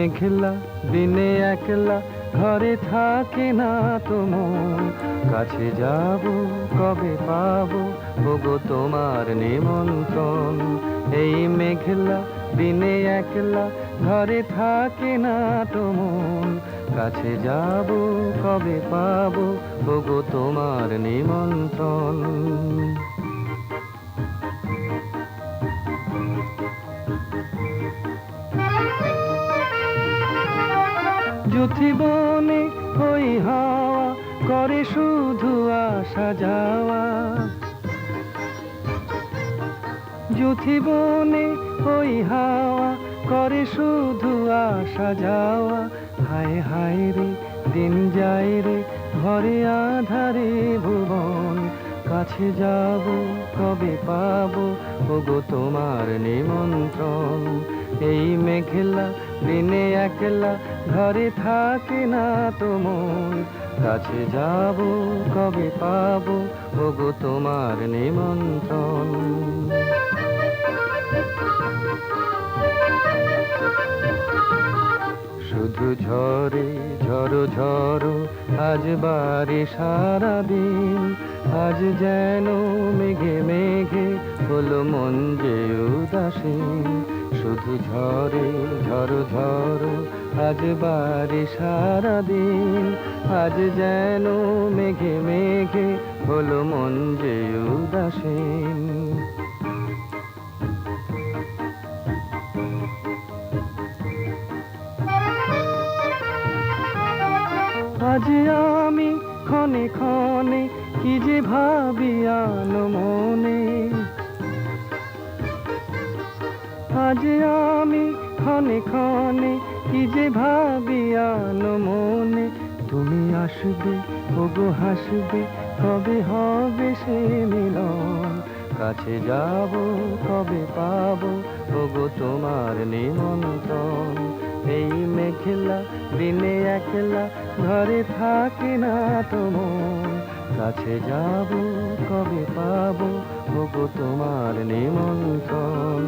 মেঘলা দিনে একলা ঘরে থাকে না তো মন, কাছে যাব কবে পাবো ওগো তোমার নিমন্ত্রণ। এই মেঘলা দিনে একলা ঘরে থাকে না তো মন, কাছে যাব কবে পাবো ওগো তোমার নিমন্ত্রণ। যুথি বনে ওই হাওয়া করে শুধু আসা যাওয়া, যুথি বনে ওই হাওয়া করে শুধু আসা যাওয়া। হায় হায় রে দিন যায় রে ঘরে আধারে ভুবন, কাছে যাব কবে পাবো ওগো তোমার নিমন্ত্রণ। এই মেঘলা দিনে একলা ঘরে থাকে না তো মন, কাছে যাব কবে পাবো ওগো তোমার নিমন্ত্রণ। শুধু ঝরে ঝড়ো ঝড়ো আজ বারে সারাদিন, আজ যেন মেঘে মেঘে হলো মন যে উদাসীন। শুধু ঝরে ঝড়ো ঝড়ো আজ বারে সারাদিন, আজ যেন মেঘে মেঘে হলো মন যে উদাসীন। আজ আমি ক্ষণে ক্ষণে কি যে ভাবি আনো মনে, আজ আমি ক্ষণে ক্ষণে কি যে ভাবি আনো মনে। তুমি আসবে ওগো হাসবে কবে হবে সে মিলন, কাছে যাব কবে পাবো ওগো তোমার নিমন্ত্রণ। এই মেঘলা দিনে একলা ঘরে থাকে না তো মন, কাছে যাব কবে পাবো ওগো তোমার নিমন্ত্রণ।